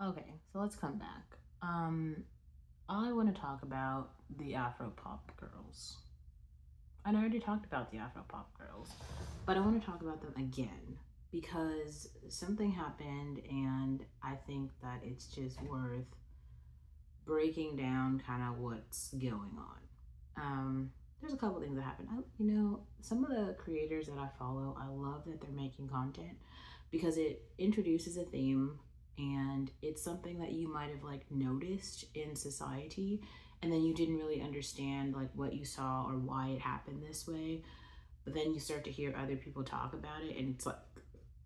Okay, so let's come back. I want to talk about the afropop girls. And I already talked about the afropop girls, but I want to talk about them again because something happened, and I think that it's just worth breaking down kind of what's going on. There's a couple things that happen. Some of the creators that I follow, I love that they're making content because it introduces a theme, and it's something that you might have like noticed in society, and then you didn't really understand like what you saw or why it happened this way. But then you start to hear other people talk about it, and it's like,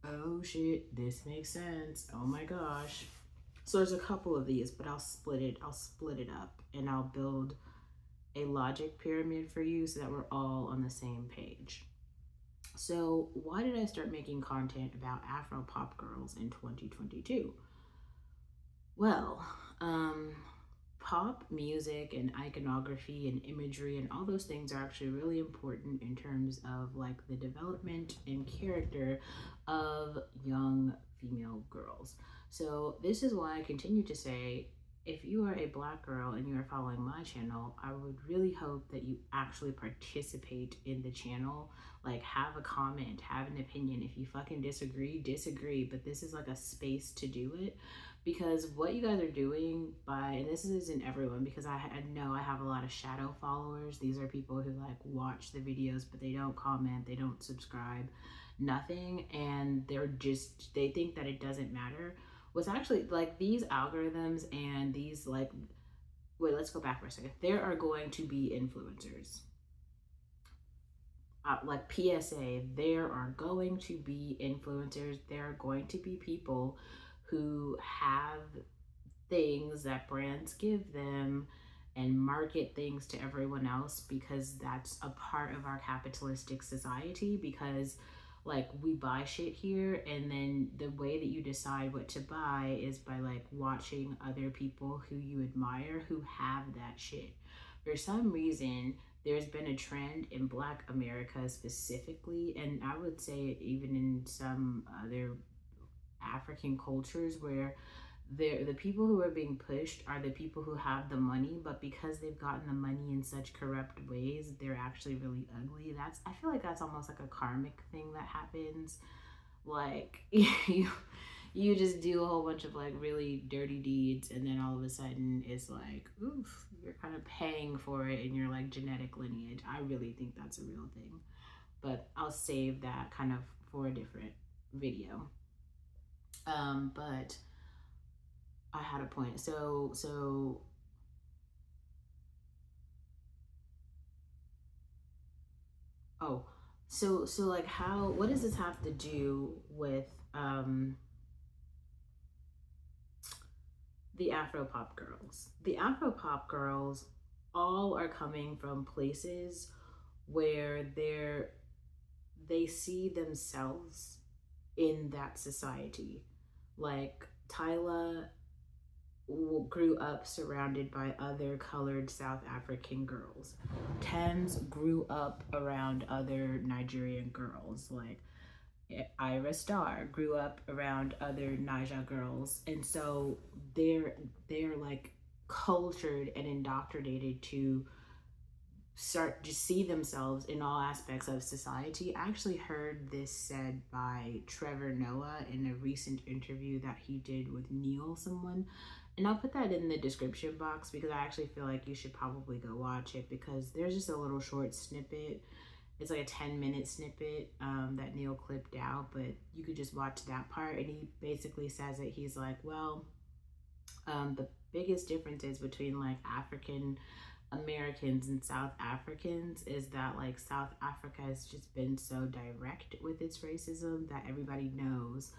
oh shit, this makes sense. Oh my gosh. So there's a couple of these, but I'll split it up, and I'll build a logic pyramid for you so that we're all on the same page. So, why did I start making content about Afro pop girls in 2022? Well, um, pop music and iconography and imagery and all those things are actually really important in terms of like the development and character of young female girls. So, this is why I continue to say, if you are a black girl and you are following my channel, I would really hope that you actually participate in the channel. Like, have a comment, have an opinion. If you fucking disagree, disagree, but this is like a space to do it, because what you guys are doing by, and this isn't everyone, because I know I have a lot of shadow followers. These are people who like watch the videos but they don't comment, they don't subscribe, nothing, and they think that it doesn't matter. What's actually like these algorithms and these like, wait, let's go back for a second. There are going to be influencers, like PSA, there are going to be influencers. There are going to be people who have things that brands give them and market things to everyone else, because that's a part of our capitalistic society. Because like we buy shit here, and then the way that you decide what to buy is by like watching other people who you admire who have that shit. For some reason, there's been a trend in Black America specifically, and I would say even in some other African cultures, where the people who are being pushed are the people who have the money, but because they've gotten the money in such corrupt ways, they're actually really ugly. That's, I feel like that's almost like a karmic thing that happens. Like you just do a whole bunch of like really dirty deeds, and then all of a sudden it's like, oof, you're kind of paying for it in your like genetic lineage. I really think that's a real thing, but I'll save that kind of for a different video. But I had a point. Oh, so like, how, what does this have to do with the Afropop girls? The Afropop girls all are coming from places where they see themselves in that society. Like Tyla grew up surrounded by other colored South African girls. Thames grew up around other Nigerian girls. Like Ira Star grew up around other Naija girls. And so they're like cultured and indoctrinated to start to see themselves in all aspects of society. I actually heard this said by Trevor Noah in a recent interview that he did with Neil someone, and I'll put that in the description box because I actually feel like you should probably go watch it, because there's just a little short snippet. It's like a 10-minute snippet that Neil clipped out, but you could just watch that part. And he basically says that he's like, well, the biggest differences between like African Americans and South Africans is that like South Africa has just been so direct with its racism that everybody knows,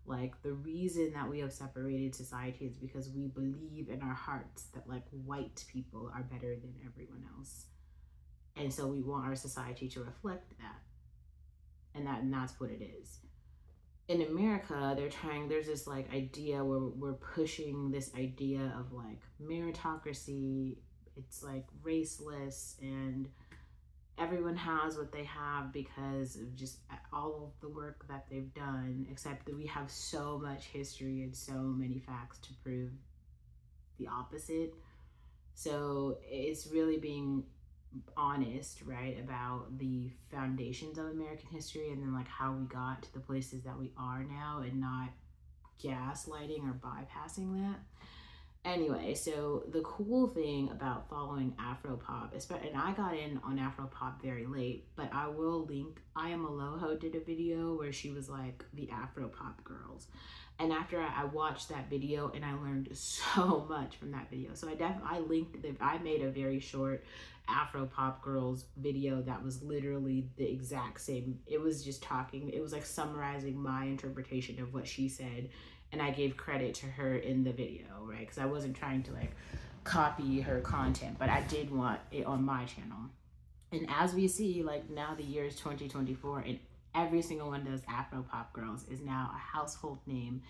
like the reason that we have separated society is because we believe in our hearts that like white people are better than everyone else. And so we want our society to reflect that. And that's what it is. In America, there's this like idea where we're pushing this idea of like meritocracy. It's like raceless, everyone has what they have because of just all of the work that they've done, except that we have so much history and so many facts to prove the opposite. So it's really being honest, right, about the foundations of American history and then like how we got to the places that we are now and not gaslighting or bypassing that. Anyway, so the cool thing about following Afropop, and I got in on Afropop very late, but I will link, I Am Aloho did a video where she was like the Afropop girls. And after I watched that video and I learned so much from that video. So I linked, I made a very short Afropop girls video that was literally the exact same. It was just talking, it was like summarizing my interpretation of what she said, and I gave credit to her in the video, right? Because I wasn't trying to like copy her content, but I did want it on my channel. And as we see, like now the year is 2024, and every single one of those Afropop girls is now a household name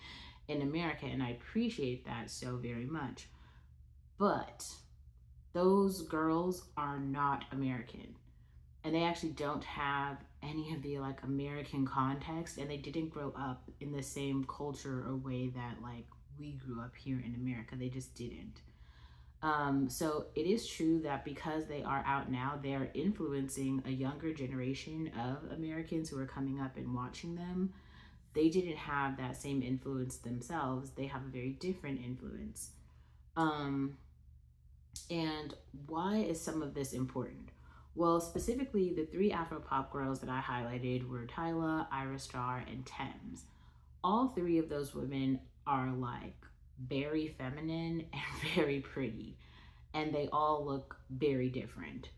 in America, and I appreciate that so very much. But those girls are not American, and they actually don't have any of the like American context, and they didn't grow up in the same culture or way that like we grew up here in America. They just didn't. So it is true that because they are out now, they are influencing a younger generation of Americans who are coming up and watching them. They didn't have that same influence themselves. They have a very different influence. Um, and why is some of this important? Well, specifically, the three Afropop girls that I highlighted were Tyla, Ira Star, and Thames. All three of those women are like very feminine and very pretty, and they all look very different.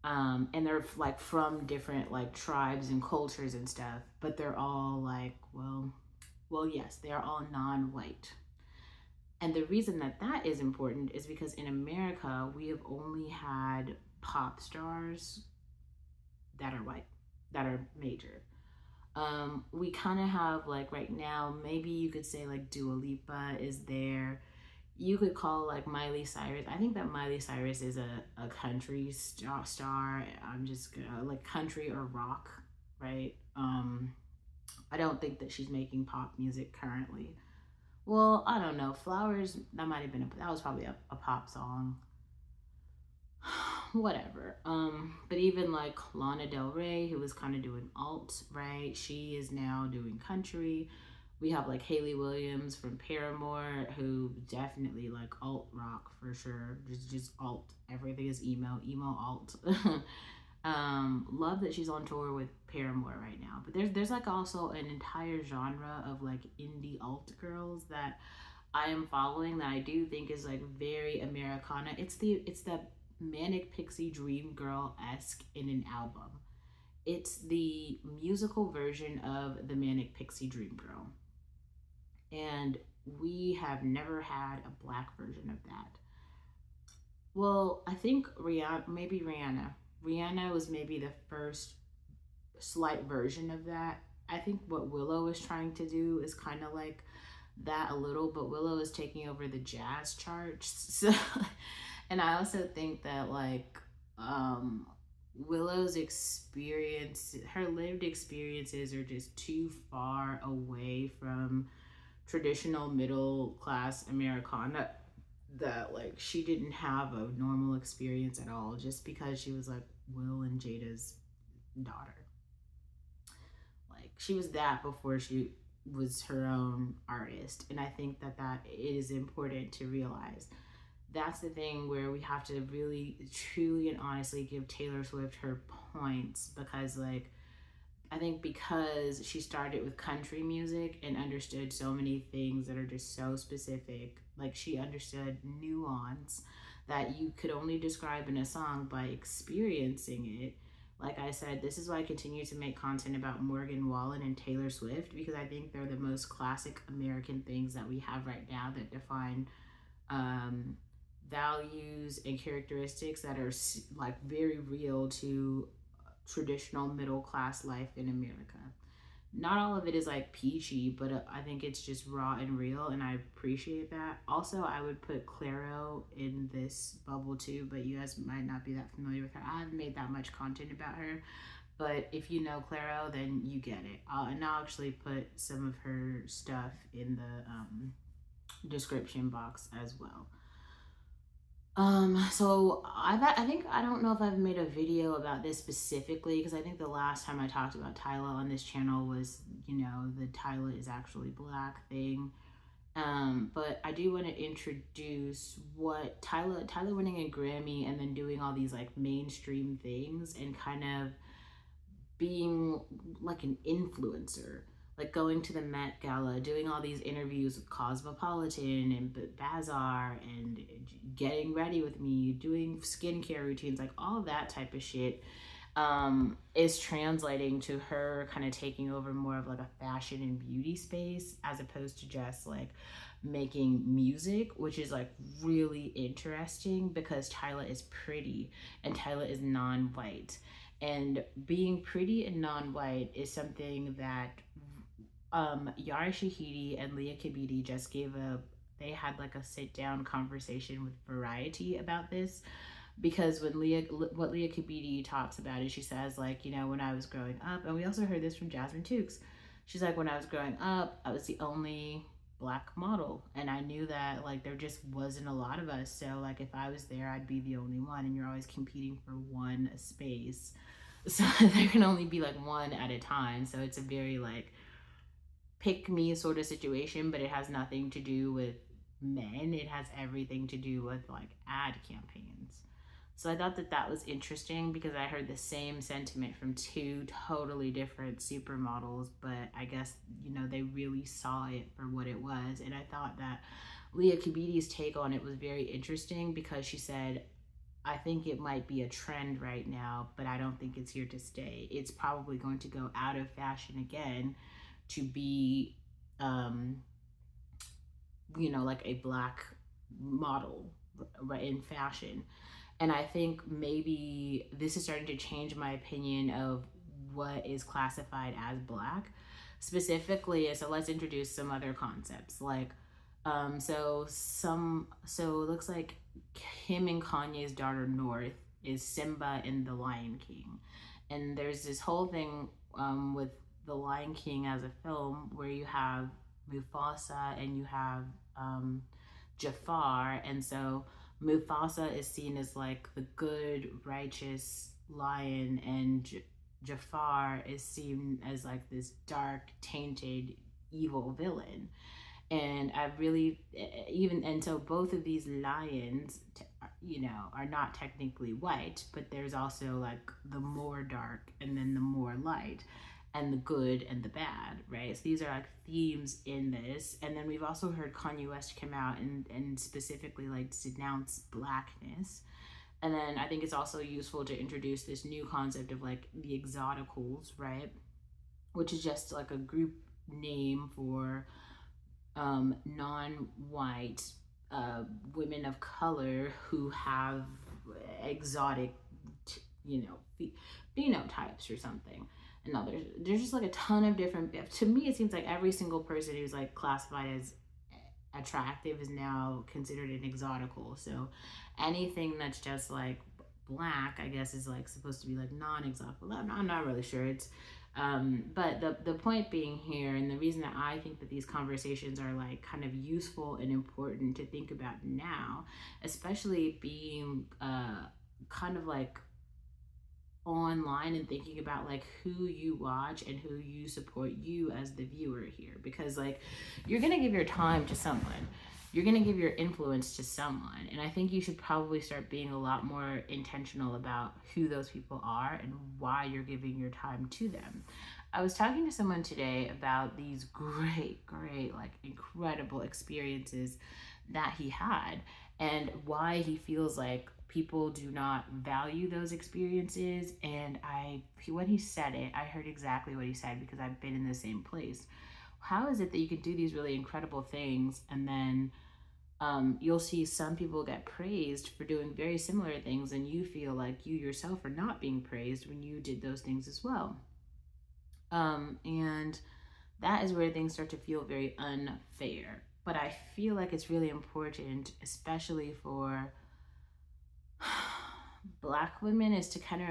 And they're like from different like tribes and cultures and stuff, but they're all like, well, yes, they are all non-white. And the reason that that is important is because in America, we have only had pop stars that are white, that are major. We kind of have like right now, maybe you could say like Dua Lipa is there. You could call like Miley Cyrus. I think that Miley Cyrus is a country star. I'm just gonna like country or rock, right? I don't think that she's making pop music currently. Well, I don't know. Flowers, that might have been that was probably a pop song. Whatever. But even like Lana Del Rey, who was kind of doing alt, right? She is now doing country. We have like Hayley Williams from Paramore, who definitely like alt rock for sure. Just alt. Everything is emo alt. Love that she's on tour with Paramore right now. But there's like also an entire genre of like indie alt girls that I am following that I do think is like very Americana. It's the manic pixie dream girl esque in an album. It's the musical version of the manic pixie dream girl, and we have never had a black version of that. Well, I think Rihanna was maybe the first slight version of that. I think what Willow is trying to do is kind of like that a little, but Willow is taking over the jazz charts. So, and I also think that like Willow's experience, her lived experiences are just too far away from traditional middle class Americana, that like she didn't have a normal experience at all just because she was like Will and Jada's daughter. Like she was that before she was her own artist. And I think that that is important to realize. That's the thing where we have to really truly and honestly give Taylor Swift her points, because like I think because she started with country music and understood so many things that are just so specific, like she understood nuance that you could only describe in a song by experiencing it. Like I said, this is why I continue to make content about Morgan Wallen and Taylor Swift, because I think they're the most classic American things that we have right now that define um, values and characteristics that are like very real to traditional middle class life in America. not all of it is like peachy, but I think it's just raw and real, and I appreciate that. Also, I would put Claro in this bubble too, but you guys might not be that familiar with her. I haven't made that much content about her, but if you know Claro, then you get it. And I'll actually put some of her stuff in the description box as well. So I think I don't know if I've made a video about this specifically, because I think the last time I talked about Tyla on this channel was, you know, the Tyla is actually black thing. But I do want to introduce what Tyla winning a Grammy and then doing all these like mainstream things and kind of being like an influencer, like going to the Met Gala, doing all these interviews with Cosmopolitan and Bazaar, and getting ready with me, doing skincare routines, like all that type of shit, is translating to her kind of taking over more of like a fashion and beauty space, as opposed to just like making music, which is like really interesting because Tyla is pretty and Tyla is non-white. And being pretty and non-white is something that Yara Shahidi and Leah Kibiti just they had like a sit down conversation with Variety about this, because what Leah Kibiti talks about is, she says, like, you know, when I was growing up, and we also heard this from Jasmine Tukes, she's like, when I was growing up, I was the only black model, and I knew that like there just wasn't a lot of us, so like if I was there, I'd be the only one, and you're always competing for one space, so there can only be like one at a time, so it's a very like pick me sort of situation, but it has nothing to do with men. It has everything to do with like ad campaigns. So I thought that that was interesting, because I heard the same sentiment from two totally different supermodels, but I guess, you know, they really saw it for what it was. And I thought that Leah Kibiti's take on it was very interesting, because she said, I think it might be a trend right now, but I don't think it's here to stay. It's probably going to go out of fashion again to be, you know, like a black model, right, in fashion. And I think maybe this is starting to change my opinion of what is classified as black specifically. So let's introduce some other concepts, like so it looks like Kim and Kanye's daughter North is Simba in The Lion King, and there's this whole thing with The Lion King as a film where you have Mufasa and you have Jafar, and so Mufasa is seen as like the good, righteous lion, and Jafar is seen as like this dark, tainted, evil villain. And I really, even, and so both of these lions, you know, are not technically white, but there's also like the more dark and then the more light, and the good and the bad, right? So these are like themes in this. And then we've also heard Kanye West come out and specifically like denounce blackness. And then I think it's also useful to introduce this new concept of like the exoticals, right? Which is just like a group name for non-white women of color who have exotic, you know, phenotypes or something. And no, there's just like a ton of different. To me, it seems like every single person who's like classified as attractive is now considered an exotical. So anything that's just like black, I guess, is like supposed to be like non-exotical. I'm not really sure. It's but the point being here, and the reason that I think that these conversations are like kind of useful and important to think about now, especially being kind of like online and thinking about like who you watch and who you support, you as the viewer here, because like you're gonna give your time to someone, you're going to give your influence to someone, and I think you should probably start being a lot more intentional about who those people are and why you're giving your time to them. I was talking to someone today about these great like incredible experiences that he had, and why he feels like people do not value those experiences. And when he said it, I heard exactly what he said, because I've been in the same place. How is it that you can do these really incredible things, and then you'll see some people get praised for doing very similar things, and you feel like you yourself are not being praised when you did those things as well? And that is where things start to feel very unfair. But I feel like it's really important, especially for Black women, is to kind of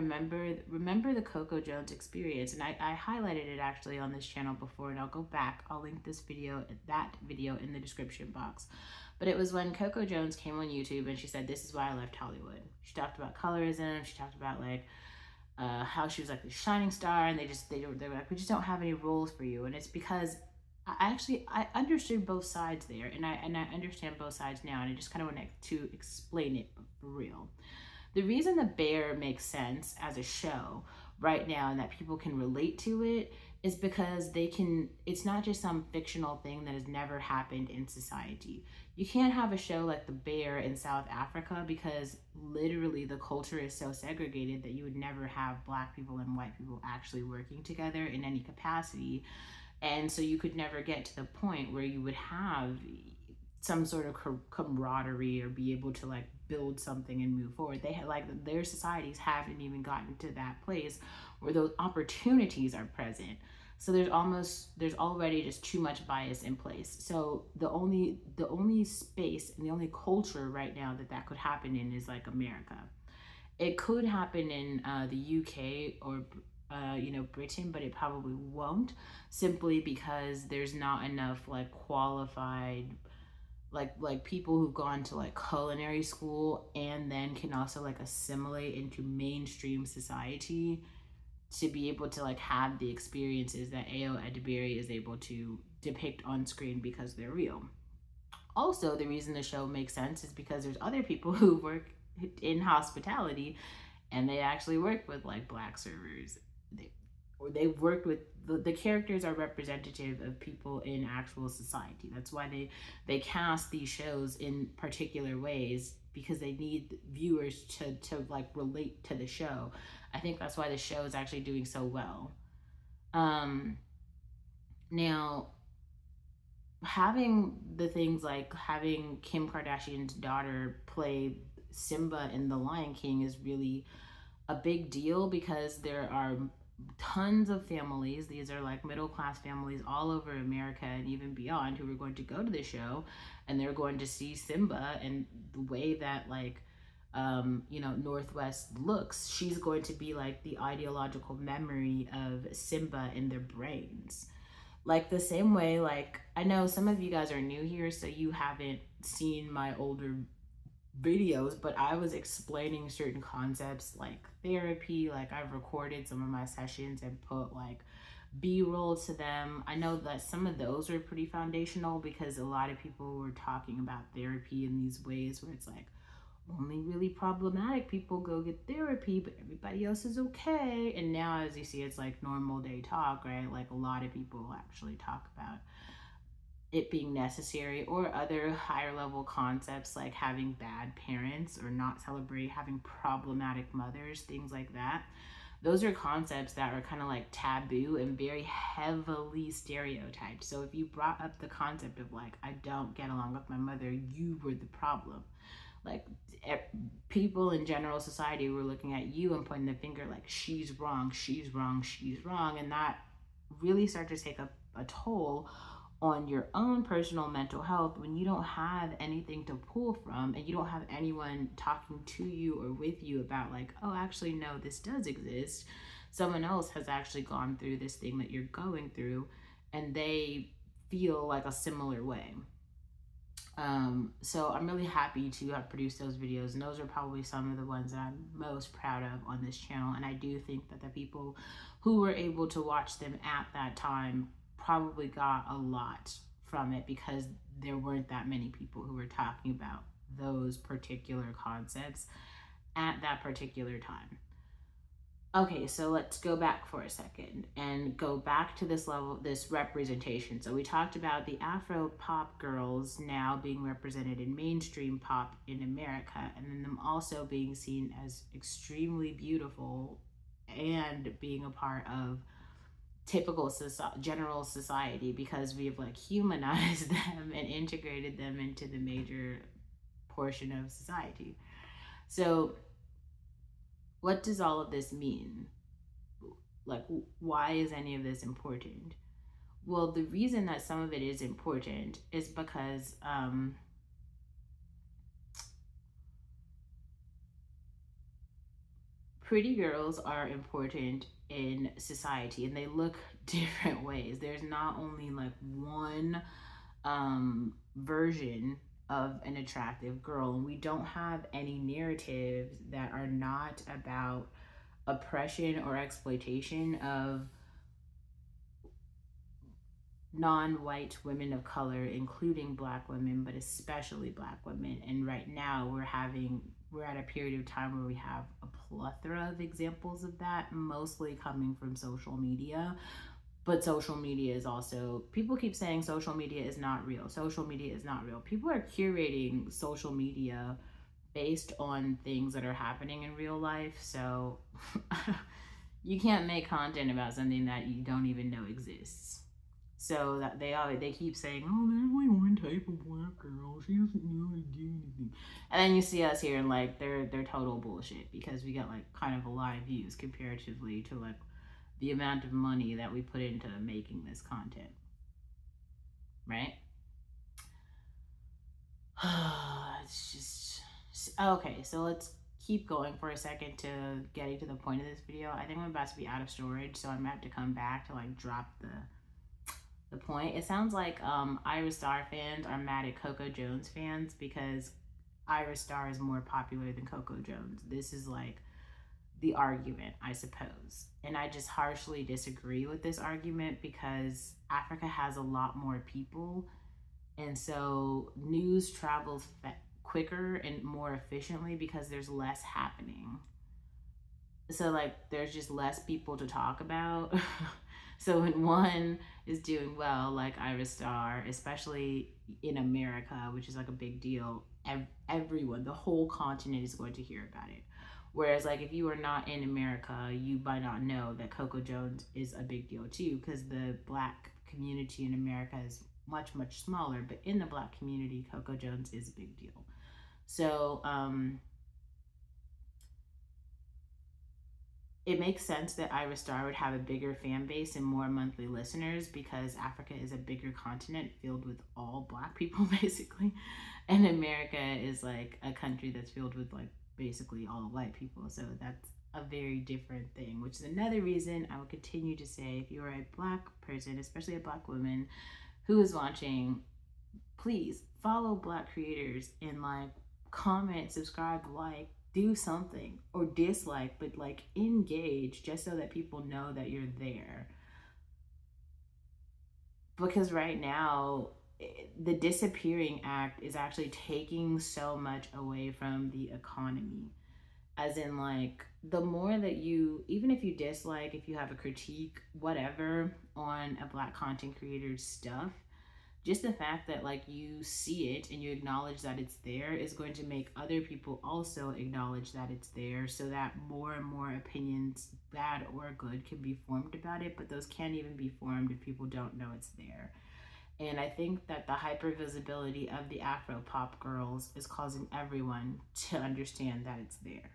remember the Coco Jones experience. And I highlighted it actually on this channel before, and I'll go back. I'll link that video in the description box. But it was when Coco Jones came on YouTube and she said, "This is why I left Hollywood." She talked about colorism. She talked about like how she was like the shining star, and they were like, "We just don't have any roles for you." And it's because I understood both sides there, and I understand both sides now, and I just kind of want to explain it for real. The reason The Bear makes sense as a show right now and that people can relate to it is because it's not just some fictional thing that has never happened in society. You can't have a show like The Bear in South Africa because literally the culture is so segregated that you would never have Black people and white people actually working together in any capacity. And so you could never get to the point where you would have some sort of camaraderie or be able to like build something and move forward. They had like their societies haven't even gotten to that place where those opportunities are present. So there's already just too much bias in place. So the only space and the only culture right now that could happen in is like America. It could happen in the UK or Britain, but it probably won't, simply because there's not enough like qualified like people who've gone to like culinary school and then can also like assimilate into mainstream society to be able to like have the experiences that A.O. Edbury is able to depict on screen because they're real. Also, the reason the show makes sense is because there's other people who work in hospitality and they actually work with like Black servers. They've worked with the characters are representative of people in actual society. That's why they cast these shows in particular ways, because they need viewers to like relate to the show. I think that's why the show is actually doing so well. Now, having the things like having Kim Kardashian's daughter play Simba in The Lion King is really a big deal, because there are tons of families, these are like middle class families all over America and even beyond, who are going to go to the show and they're going to see Simba, and the way that like Northwest looks, she's going to be like the ideological memory of Simba in their brains. Like the same way, like I know some of you guys are new here, so you haven't seen my older videos, but I was explaining certain concepts like therapy. Like I've recorded some of my sessions and put like B-roll to them. I know that some of those are pretty foundational, because a lot of people were talking about therapy in these ways where it's like only really problematic people go get therapy, but everybody else is okay. And now, as you see, it's like normal day talk, right? Like a lot of people actually talk about it being necessary, or other higher level concepts like having bad parents or not celebrate having problematic mothers, things like that. Those are concepts that are kind of like taboo and very heavily stereotyped. So if you brought up the concept of like, I don't get along with my mother, you were the problem. Like people in general society were looking at you and pointing the finger like, she's wrong, she's wrong, she's wrong. And that really started to take a toll on your own personal mental health when you don't have anything to pull from, and you don't have anyone talking to you or with you about like, oh, actually no, this does exist. Someone else has actually gone through this thing that you're going through, and they feel like a similar way. So I'm really happy to have produced those videos, and those are probably some of the ones that I'm most proud of on this channel. And I do think that the people who were able to watch them at that time probably got a lot from it, because there weren't that many people who were talking about those particular concepts at that particular time. Okay, so let's go back for a second and go back to this level, this representation. So we talked about the Afro pop girls now being represented in mainstream pop in America, and then them also being seen as extremely beautiful and being a part of typical general society, because we've like humanized them and integrated them into the major portion of society. So what does all of this mean? Like, why is any of this important? Well, the reason that some of it is important is because pretty girls are important in society, and they look different ways. There's not only like one version of an attractive girl, and we don't have any narratives that are not about oppression or exploitation of non-white women of color, including black women, but especially black women. And right now we're at a period of time where we have a plethora of examples of that, mostly coming from social media. But social media is also, people keep saying social media is not real. Social media is not real. People are curating social media based on things that are happening in real life. So you can't make content about something that you don't even know exists. So that they keep saying, oh, there's only one type of black girl. She doesn't know how to do anything. And then you see us here and like they're total bullshit because we get like kind of a lot of views comparatively to like the amount of money that we put into making this content. Right? It's just okay, so let's keep going for a second to getting to the point of this video. I think I'm about to be out of storage, so I'm gonna have to come back to like drop the point. It sounds like Ira Star fans are mad at Coco Jones fans because Ira Star is more popular than Coco Jones. This is like the argument, I suppose. And I just harshly disagree with this argument because Africa has a lot more people. And so news travels quicker and more efficiently because there's less happening. So like there's just less people to talk about. So when one is doing well, like Iris Star, especially in America, which is like a big deal, everyone, the whole continent is going to hear about it. Whereas like if you are not in America, you might not know that Coco Jones is a big deal too, because the black community in America is much smaller. But in the black community, Coco Jones is a big deal. So it makes sense that Iris Star would have a bigger fan base and more monthly listeners because Africa is a bigger continent filled with all black people basically, and America is like a country that's filled with like basically all white people. So that's a very different thing, which is another reason I will continue to say, if you are a black person, especially a black woman who is watching, please follow black creators and like comment, subscribe, like, do something, or dislike, but like engage just so that people know that you're there. Because right now, the disappearing act is actually taking so much away from the economy. As in, like, the more that you, even if you dislike, if you have a critique, whatever, on a black content creator's stuff, just the fact that like you see it and you acknowledge that it's there is going to make other people also acknowledge that it's there, so that more and more opinions, bad or good, can be formed about it. But those can't even be formed if people don't know it's there. And I think that the hyper visibility of the afro pop girls is causing everyone to understand that it's there.